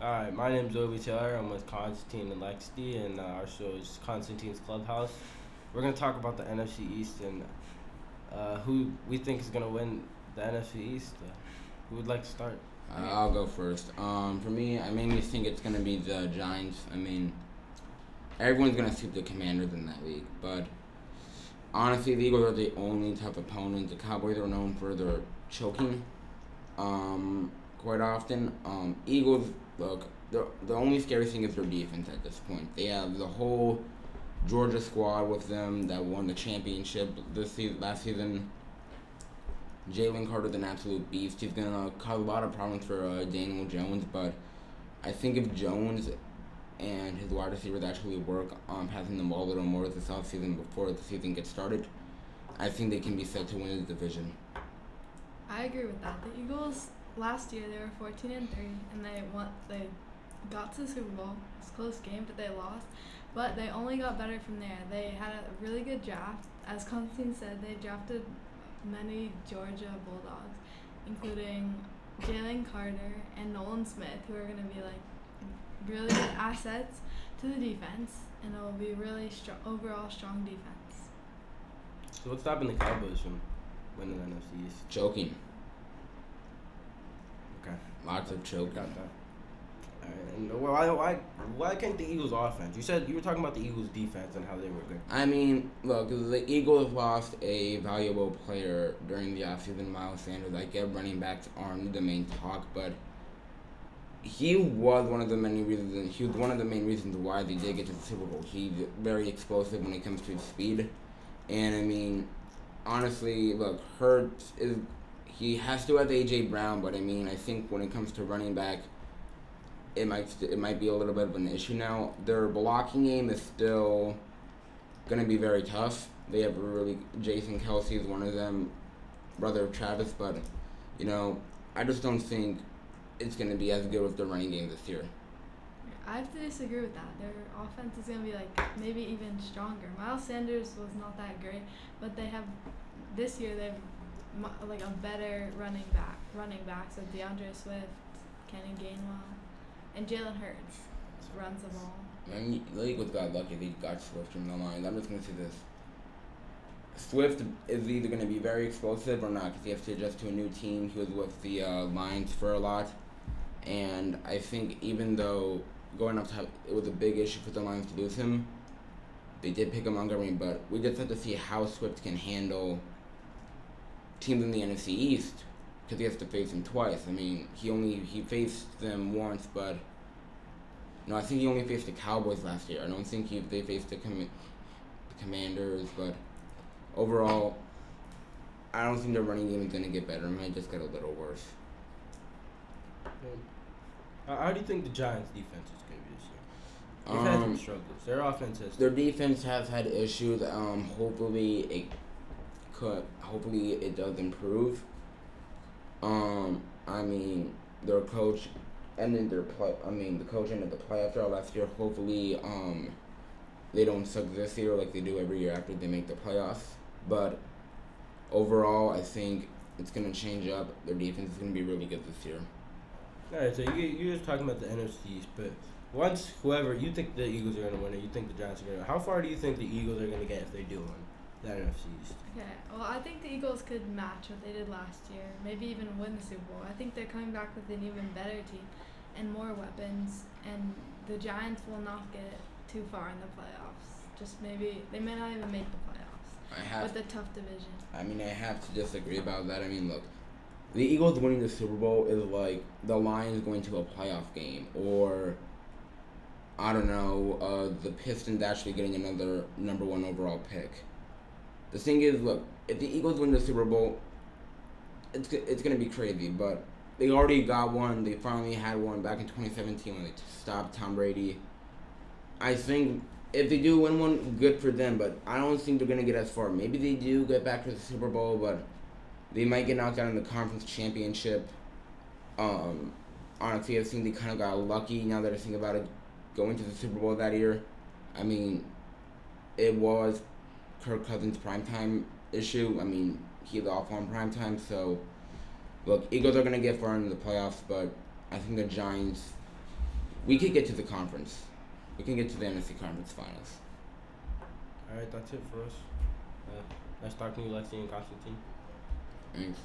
Alright, my name's Obi Taylor. I'm with Constantine and Lexi, and our show is Constantine's Clubhouse. We're going to talk about the NFC East and who we think is going to win the NFC East. Who would like to start? I'll go first. For me, I mainly think it's going to be the Giants. I mean, everyone's going to sweep the Commanders in that league, but honestly, the Eagles are the only tough opponent. The Cowboys are known for their choking quite often. Eagles, look, the only scary thing is their defense at this point. They have the whole Georgia squad with them that won the championship last season. Jalen Carter's an absolute beast. He's going to cause a lot of problems for Daniel Jones, but I think if Jones and his wide receivers actually work on passing the ball a little more this offseason before the season gets started, I think they can be set to win the division. I agree with that. The Eagles last year they were 14-3, and they got to the Super Bowl. It's a close game, but they lost. But they only got better from there. They had a really good draft. As Constantine said, they drafted many Georgia Bulldogs, including Jalen Carter and Nolan Smith, who are going to be like really good assets to the defense, and it will be really overall strong defense. So what's stopping the Cowboys from winning the NFC East? Choking. Okay. Lots of choking. Got that. Alright, and why can't the Eagles offense? You said you were talking about the Eagles defense and how they were good. I mean, look, the Eagles lost a valuable player during the offseason, Miles Sanders. I get running backs aren't the main talk, but he was one of the main reasons why they did get to the Super Bowl. He's very explosive when it comes to his speed. And I mean, honestly, look, he has to have AJ Brown, but I mean, I think when it comes to running back, it might be a little bit of an issue now. Their blocking game is still gonna be very tough. They have Jason Kelsey is one of them, brother of Travis, but I just don't think it's gonna be as good with the running game this year. I have to disagree with that. Their offense is going to be maybe even stronger. Miles Sanders was not that great, but this year they have a better running back. So DeAndre Swift, Kenny Gainwell, and Jalen Hurts runs the ball. Man, the Eagles got lucky they got Swift from the line. I'm just going to say this. Swift is either going to be very explosive or not because he has to adjust to a new team. He was with the Lions for a lot. And I think even though going up top, it was a big issue for the Lions to lose him, they did pick up Montgomery, but we just have to see how Swift can handle teams in the NFC East because he has to face them twice. I mean, he faced them once, but no, I think he only faced the Cowboys last year. I don't think they faced the Commanders, but overall, I don't think their running game is going to get better. It might just get a little worse. How do you think the Giants' defense is going to be this year? They've had some struggles. Their offense has. Their defense has had issues. Hopefully it does improve. I mean, their coach ended the coach ended the playoff draw last year. Hopefully, they don't suck this year like they do every year after they make the playoffs. But overall, I think it's gonna change up. Their defense is gonna be really good this year. Alright, so you're just talking about the NFC East, but once whoever you think the Eagles are gonna win, or you think the Giants are gonna win, how far do you think the Eagles are gonna get if they do win the NFC East? Okay, well, I think the Eagles could match what they did last year, maybe even win the Super Bowl. I think they're coming back with an even better team and more weapons, and the Giants will not get too far in the playoffs. They may not even make the playoffs with a tough division. I mean, I have to disagree about that. I mean, look, the Eagles winning the Super Bowl is like the Lions going to a playoff game, or I don't know, the Pistons actually getting another number one overall pick. The thing is, look, if the Eagles win the Super Bowl, it's going to be crazy, but they already got one. They finally had one back in 2017 when they stopped Tom Brady. I think if they do win one, good for them, but I don't think they're going to get as far. Maybe they do get back to the Super Bowl, but they might get knocked out in the conference championship. Honestly, I think they kind of got lucky now that I think about it, going to the Super Bowl that year. I mean, it was Kirk Cousins' primetime issue. I mean, he's off on primetime, so look, Eagles are going to get far into the playoffs, but I think the Giants we could get to the conference. We can get to the NFC Conference Finals. All right, that's it for us. Nice talking to you, Lexi and Constantine. Thanks.